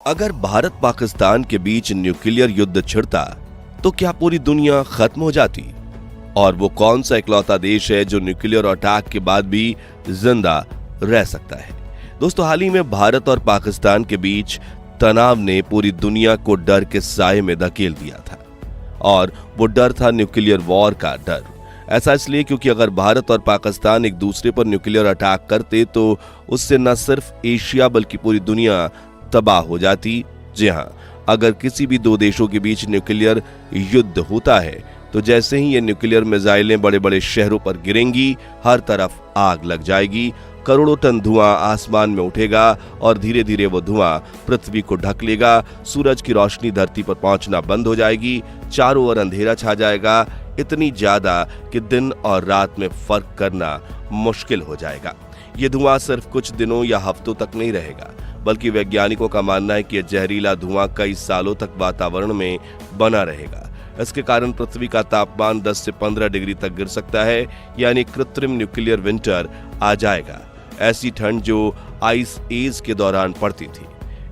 अगर भारत पाकिस्तान के बीच न्यूक्लियर युद्ध छिड़ता तो क्या पूरी दुनिया खत्म हो जाती? और वो कौन सा इकलौता देश है जो न्यूक्लियर अटैक के बाद भी जिंदा रह सकता है? दोस्तों, हाल ही में भारत और पाकिस्तान के बीच तनाव ने पूरी दुनिया को डर के साए में धकेल दिया था, और वो डर था न्यूक्लियर वॉर का डर। ऐसा इसलिए क्योंकि अगर भारत और पाकिस्तान एक दूसरे पर न्यूक्लियर अटैक करते तो उससे न सिर्फ एशिया बल्कि पूरी दुनिया तबाह हो जाती। जी हां, अगर किसी भी दो देशों के बीच न्यूक्लियर युद्ध होता है तो जैसे ही ये न्यूक्लियर मिसाइलें बड़े बड़े शहरों पर गिरेंगी, हर तरफ आग लग जाएगी, करोड़ों टन धुआं आसमान में उठेगा और धीरे धीरे वो धुआं पृथ्वी को ढक लेगा। सूरज की रोशनी धरती पर पहुंचना बंद हो जाएगी, चारों ओर अंधेरा छा जाएगा, इतनी ज्यादा कि दिन और रात में फर्क करना मुश्किल हो जाएगा। ये धुआं सिर्फ कुछ दिनों या हफ्तों तक नहीं रहेगा, बल्कि वैज्ञानिकों का मानना है कि यह जहरीला धुआं कई सालों तक वातावरण में बना रहेगा। इसके कारण पृथ्वी का तापमान 10 से 15 डिग्री तक गिर सकता है, यानी कृत्रिम न्यूक्लियर विंटर आ जाएगा। ऐसी ठंड जो आइस एज के दौरान पड़ती थी।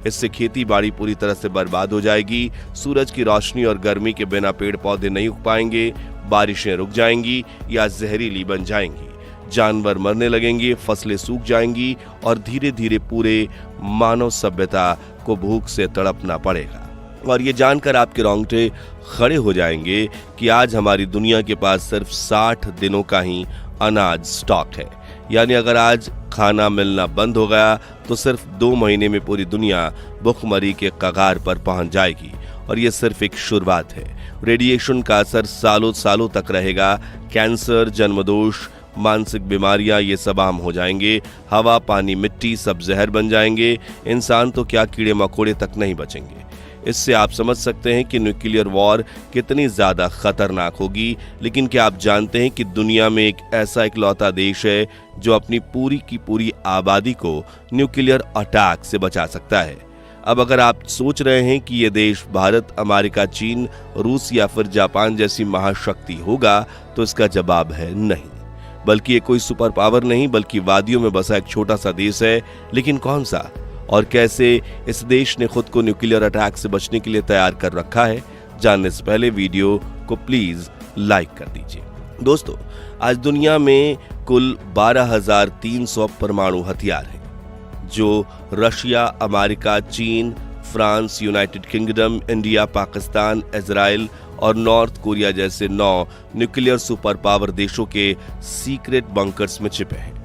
इससे खेती बाड़ी पूरी तरह से बर्बाद हो जाएगी। सूरज की रोशनी और गर्मी के बिना पेड़ पौधे नहीं उग पाएंगे, बारिशें रुक जाएंगी या जहरीली बन जाएंगी, जानवर मरने लगेंगे, फसलें सूख जाएंगी और धीरे धीरे पूरे मानव सभ्यता को भूख से तड़पना पड़ेगा। और ये जानकर आपके रोंगटे खड़े हो जाएंगे कि आज हमारी दुनिया के पास सिर्फ 60 दिनों का ही अनाज स्टॉक है। यानी अगर आज खाना मिलना बंद हो गया तो सिर्फ 2 महीने में पूरी दुनिया भुखमरी के कगार पर पहुंच जाएगी। और ये सिर्फ एक शुरुआत है। रेडिएशन का असर सालों सालों तक रहेगा। कैंसर, जन्मदोष, मानसिक बीमारियां ये सब आम हो जाएंगे। हवा, पानी, मिट्टी सब जहर बन जाएंगे। इंसान तो क्या, कीड़े मकोड़े तक नहीं बचेंगे। इससे आप समझ सकते हैं कि न्यूक्लियर वॉर कितनी ज्यादा खतरनाक होगी। लेकिन क्या आप जानते हैं कि दुनिया में एक ऐसा इकलौता देश है जो अपनी पूरी की पूरी आबादी को न्यूक्लियर अटैक से बचा सकता है? अब अगर आप सोच रहे हैं कि ये देश भारत, अमेरिका, चीन, रूस या फिर जापान जैसी महाशक्ति होगा, तो इसका जवाब है नहीं। बल्कि ये कोई सुपर पावर नहीं, बल्कि वादियों में बसा एक छोटा सा देश है। लेकिन कौन सा और कैसे इस देश ने खुद को न्यूक्लियर अटैक से बचने के लिए तैयार कर रखा है, जानने से पहले वीडियो को प्लीज लाइक कर दीजिए। दोस्तों, आज दुनिया में कुल 12,300 परमाणु हथियार हैं, जो रशिया, अमेरिका, चीन, France, United kingdom, India, Pakistan, Israel और नॉर्थ कोरिया जैसे 9 न्यूक्लियर सुपर पावर देशों के सीक्रेट बंकर्स में छिपे हैं।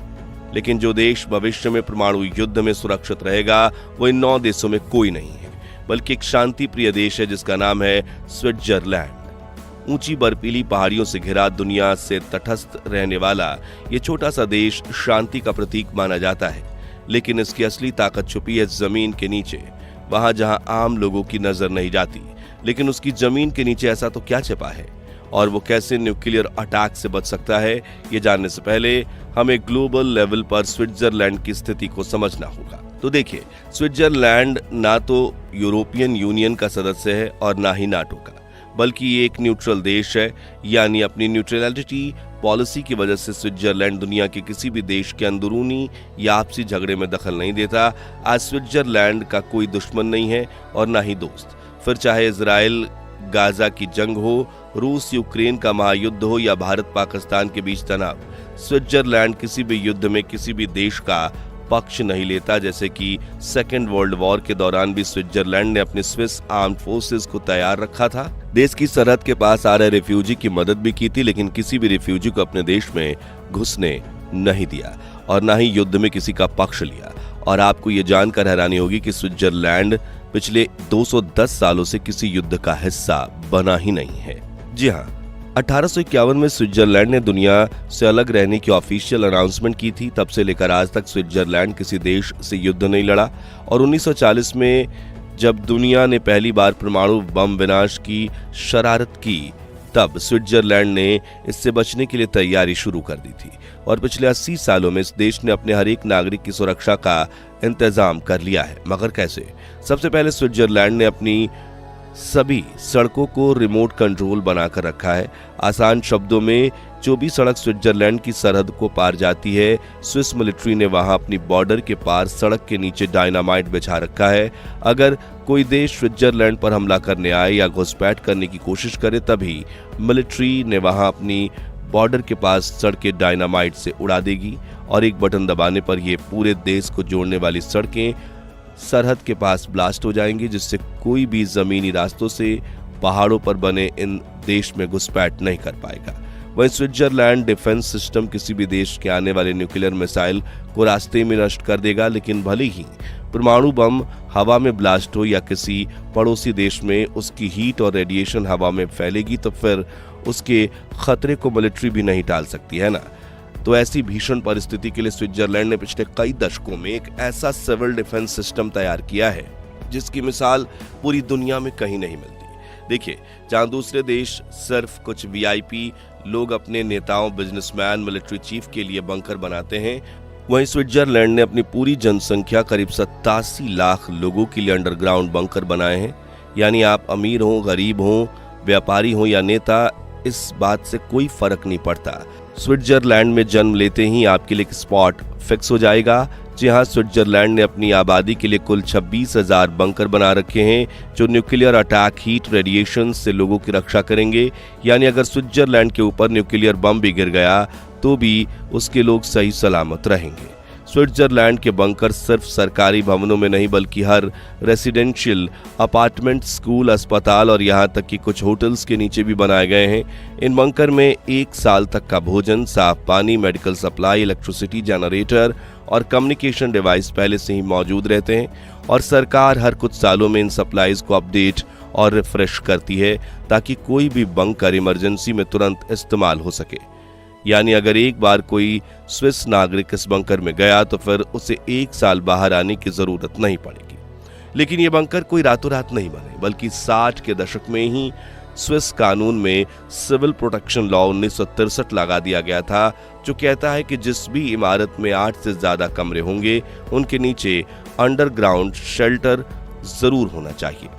लेकिन जो देश भविष्य में परमाणु युद्ध में सुरक्षित रहेगा, वो इन 9 देशों में कोई नहीं है, बल्कि एक शांति प्रिय देश है जिसका नाम है स्विट्जरलैंड। ऊंची बर्फीली पहाड़ियों से घिरा, दुनिया से तटस्थ रहने वाला ये छोटा सा देश शांति का प्रतीक माना जाता है। लेकिन इसकी असली ताकत छुपी है जमीन के नीचे, वहां जहां आम लोगों की नजर नहीं जाती। लेकिन उसकी जमीन के नीचे ऐसा तो क्या छिपा है, और वो कैसे न्यूक्लियर अटैक से बच सकता है, ये जानने से पहले हमें ग्लोबल लेवल पर स्विट्जरलैंड की स्थिति को समझना होगा। तो देखिए, स्विट्जरलैंड ना तो यूरोपियन यूनियन का सदस्य है और ना ही नाटो का, बल्कि ये एक न्यूट्रल देश है। यानी अपनी न्यूट्रलिटी पॉलिसी की वजह से स्विट्जरलैंड दुनिया के किसी भी देश के अंदरूनी या आपसी झगड़े में दखल नहीं देता। आज स्विट्जरलैंड का कोई दुश्मन नहीं है और ना ही दोस्त। फिर चाहे इजराइल गाजा की जंग हो, रूस यूक्रेन का महायुद्ध हो या भारत पाकिस्तान के बीच तनाव, स्विट्जरलैंड किसी भी युद्ध में किसी भी देश का पक्ष नहीं लेता। जैसे कि सेकेंड वर्ल्ड वॉर के दौरान भी स्विट्जरलैंड ने अपने स्विस आर्म्ड फोर्सेस को तैयार रखा था। देश की सरहद के पास आ रहे रिफ्यूजी की मदद भी की थी, लेकिन किसी भी रिफ्यूजी को अपने देश में घुसने नहीं दिया और ना ही युद्ध में किसी का पक्ष लिया। और आपको ये जानकर हैरानी होगी कि स्विट्जरलैंड पिछले 210 सालों से किसी युद्ध का हिस्सा बना ही नहीं है। जी हाँ, 1851 में स्विट्जरलैंड ने दुनिया से अलग रहने की ऑफिशियल अनाउंसमेंट की थी। तब से लेकर आज तक स्विट्जरलैंड किसी देश से युद्ध नहीं लड़ा। और 1940 में जब दुनिया ने पहली बार परमाणु बम विनाश की शरारत की, तब स्विट्जरलैंड ने इससे बचने के लिए तैयारी शुरू कर दी थी। और पिछले 80 सालों में इस देश ने अपने हर एक नागरिक की सुरक्षा का इंतजाम कर लिया है। मगर कैसे? सबसे पहले स्विट्जरलैंड ने अपनी सभी सड़कों को रिमोट कंट्रोल बनाकर रखा है। आसान शब्दों में जो भी सड़क स्विट्जरलैंड की सरहद को पार जाती है, स्विस मिलिट्री ने वहां अपनी बॉर्डर के पार सड़क के नीचे डायनामाइट बिछा रखा है। अगर कोई देश स्विट्जरलैंड पर हमला करने आए या घुसपैठ करने की कोशिश करे, तभी मिलिट्री ने वहां अपनी बॉर्डर के पास सड़कें डायनामाइट से उड़ा देगी और एक बटन दबाने पर ये पूरे देश को जोड़ने वाली सड़कें सरहद के पास ब्लास्ट हो जाएंगी, जिससे कोई भी जमीनी रास्तों से पहाड़ों पर बने इन देश में घुसपैठ नहीं कर पाएगा। वहीं स्विट्जरलैंड डिफेंस सिस्टम किसी भी देश के आने वाले न्यूक्लियर मिसाइल को रास्ते में नष्ट कर देगा, लेकिन भले ही परमाणु बम हवा में ब्लास्ट हो या किसी पड़ोसी देश में उसकी हीट और रेडिएशन हवा में फैलेगी, तो फिर उसके खतरे को मिलिट्री भी नहीं टाल सकती, है ना। तो ऐसी भीषण परिस्थिति के लिए स्विट्जरलैंड ने पिछले कई दशकों में एक ऐसा सिविल डिफेंस सिस्टम तैयार किया है जिसकी मिसाल पूरी दुनिया में कहीं नहीं मिलती। देखिए, जहां दूसरे देश सिर्फ कुछ वीआईपी लोग अपने नेताओं, बिजनेसमैन, मिलिट्री चीफ के लिए बंकर बनाते हैं, वहीं स्विट्जरलैंड ने अपनी पूरी जनसंख्या करीब 87 लाख लोगों के लिए अंडरग्राउंड बंकर बनाए हैं। यानी आप अमीर हो, गरीब हो, व्यापारी हो या नेता, इस बात से कोई फर्क नहीं पड़ता। स्विट्जरलैंड में जन्म लेते ही आपके लिए एक स्पॉट फिक्स हो जाएगा। जी हाँ, स्विट्जरलैंड ने अपनी आबादी के लिए कुल 26,000 बंकर बना रखे हैं जो न्यूक्लियर अटैक, हीट, रेडिएशन से लोगों की रक्षा करेंगे। यानी अगर स्विट्जरलैंड के ऊपर न्यूक्लियर बम भी गिर गया तो भी उसके लोग सही सलामत रहेंगे। स्विट्जरलैंड के बंकर सिर्फ सरकारी भवनों में नहीं बल्कि हर रेसिडेंशियल अपार्टमेंट, स्कूल, अस्पताल और यहाँ तक कि कुछ होटल्स के नीचे भी बनाए गए हैं। इन बंकर में 1 साल तक का भोजन, साफ पानी, मेडिकल सप्लाई, इलेक्ट्रिसिटी, जनरेटर और कम्युनिकेशन डिवाइस पहले से ही मौजूद रहते हैं और सरकार हर कुछ सालों में इन सप्लाईज को अपडेट और रिफ्रेश करती है ताकि कोई भी बंकर इमरजेंसी में तुरंत इस्तेमाल हो सके। यानी अगर एक बार कोई स्विस नागरिक इस बंकर में गया तो फिर उसे 1 साल बाहर आने की जरूरत नहीं पड़ेगी। लेकिन ये बंकर कोई रातों रात नहीं बने, बल्कि 60 के दशक में ही स्विस कानून में सिविल प्रोटेक्शन लॉ 1963 लगा दिया गया था, जो कहता है कि जिस भी इमारत में 8 से ज्यादा कमरे होंगे उनके नीचे अंडरग्राउंड शेल्टर जरूर होना चाहिए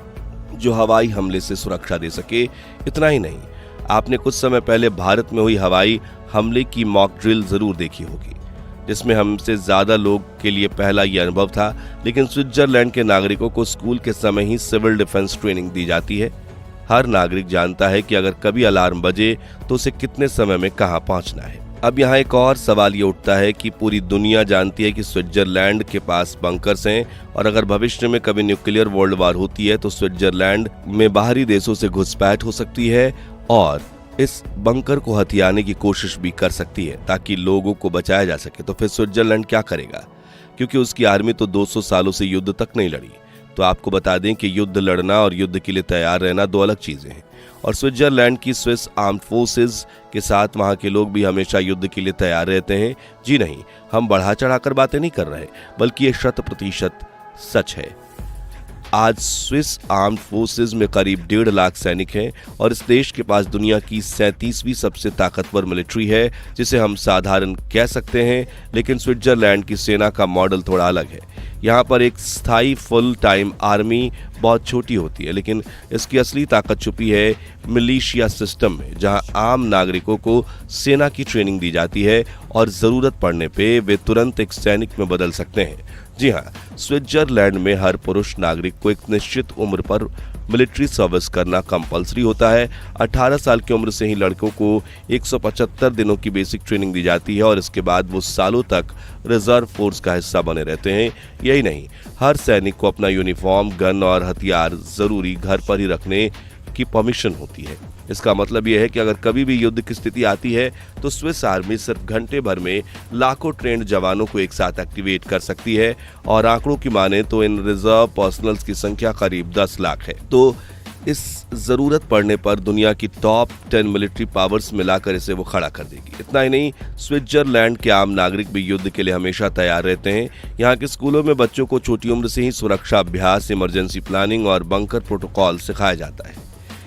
जो हवाई हमले से सुरक्षा दे सके। इतना ही नहीं, आपने कुछ समय पहले भारत में हुई हवाई हमले की मॉक ड्रिल जरूर देखी होगी, जिसमें हमसे ज्यादा लोग के लिए पहला यह अनुभव था। लेकिन स्विट्जरलैंड के नागरिकों को स्कूल के समय ही सिविल डिफेंस ट्रेनिंग दी जाती है। हर नागरिक जानता है कि अगर कभी अलार्म बजे तो उसे कितने समय में कहां पहुंचना है। अब यहाँ एक और सवाल ये उठता है कि पूरी दुनिया जानती है कि स्विट्जरलैंड के पास बंकर्स हैं और अगर भविष्य में कभी न्यूक्लियर वर्ल्ड वार होती है तो स्विट्जरलैंड में बाहरी देशों से घुसपैठ हो सकती है और इस बंकर को हथियाने की कोशिश भी कर सकती है ताकि लोगों को बचाया जा सके। तो फिर स्विट्जरलैंड क्या करेगा, क्योंकि उसकी आर्मी तो 200 सालों से युद्ध तक नहीं लड़ी। तो आपको बता दें कि युद्ध लड़ना और युद्ध के लिए तैयार रहना 2 अलग चीजें हैं और स्विट्जरलैंड की स्विस आर्म्ड फोर्सेस के साथ वहां के लोग भी हमेशा युद्ध के लिए तैयार रहते हैं। जी नहीं, हम बढ़ा चढ़ाकर बातें नहीं कर रहे, बल्कि ये 100% सच है। आज स्विस आर्म्ड फोर्सेस में करीब 1.5 लाख सैनिक हैं और इस देश के पास दुनिया की 37वीं सबसे ताकतवर मिलिट्री है, जिसे हम साधारण कह सकते हैं। लेकिन स्विट्जरलैंड की सेना का मॉडल थोड़ा अलग है। यहाँ पर एक स्थायी फुल टाइम आर्मी बहुत छोटी होती है, लेकिन इसकी असली ताकत छुपी है मिलिशिया सिस्टम में, जहाँ आम नागरिकों को सेना की ट्रेनिंग दी जाती है और जरूरत पड़ने पे वे तुरंत एक सैनिक में बदल सकते हैं। जी हाँ, स्विट्जरलैंड में हर पुरुष नागरिक को एक निश्चित उम्र पर मिलिट्री सर्विस करना कंपलसरी होता है। 18 साल की उम्र से ही लड़कों को 175 दिनों की बेसिक ट्रेनिंग दी जाती है और इसके बाद वो सालों तक रिजर्व फोर्स का हिस्सा बने रहते हैं। यही नहीं, हर सैनिक को अपना यूनिफॉर्म, गन और हथियार जरूरी घर पर ही रखने की परमिशन होती है। इसका मतलब यह है कि अगर कभी भी युद्ध की स्थिति आती है तो स्विस आर्मी सिर्फ घंटे भर में लाखों ट्रेंड जवानों को एक साथ एक्टिवेट कर सकती है और आंकड़ों की माने तो इन रिजर्व पर्सनल्स की संख्या करीब 10 लाख है। तो इस जरूरत पड़ने पर दुनिया की टॉप 10 मिलिट्री पावर्स मिलाकर इसे वो खड़ा कर देगी। इतना ही नहीं, स्विट्जरलैंड के आम नागरिक भी युद्ध के लिए हमेशा तैयार रहते हैं। यहाँ के स्कूलों में बच्चों को छोटी उम्र से ही सुरक्षा अभ्यास, इमरजेंसी प्लानिंग और बंकर प्रोटोकॉल सिखाया जाता है।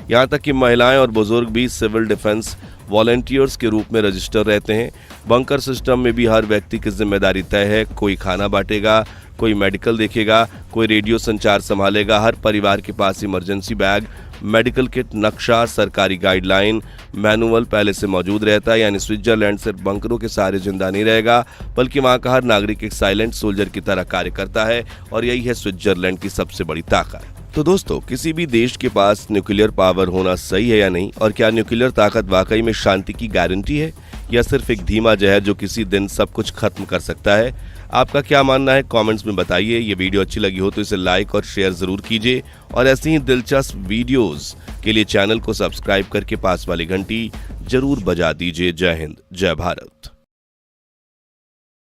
यहाँ तक कि महिलाएं और बुजुर्ग भी सिविल डिफेंस वॉलंटियर्स के रूप में रजिस्टर रहते हैं। बंकर सिस्टम में भी हर व्यक्ति की जिम्मेदारी तय है। कोई खाना बांटेगा, कोई मेडिकल देखेगा, कोई रेडियो संचार संभालेगा। हर परिवार के पास इमरजेंसी बैग, मेडिकल किट, नक्शा, सरकारी गाइडलाइन, मैनुअल पहले से मौजूद रहता है। यानी स्विट्जरलैंड सिर्फ बंकरों के सहारे जिंदा नहीं रहेगा, बल्कि वहां का हर नागरिक एक साइलेंट सोल्जर की तरह कार्य करता है, और यही है स्विट्जरलैंड की सबसे बड़ी ताकत। तो दोस्तों, किसी भी देश के पास न्यूक्लियर पावर होना सही है या नहीं, और क्या न्यूक्लियर ताकत वाकई में शांति की गारंटी है, या सिर्फ एक धीमा जहर जो किसी दिन सब कुछ खत्म कर सकता है? आपका क्या मानना है, कमेंट्स में बताइए। ये वीडियो अच्छी लगी हो तो इसे लाइक और शेयर जरूर कीजिए, और ऐसी ही दिलचस्प वीडियोस के लिए चैनल को सब्सक्राइब करके पास वाली घंटी जरूर बजा दीजिए। जय हिंद, जय भारत।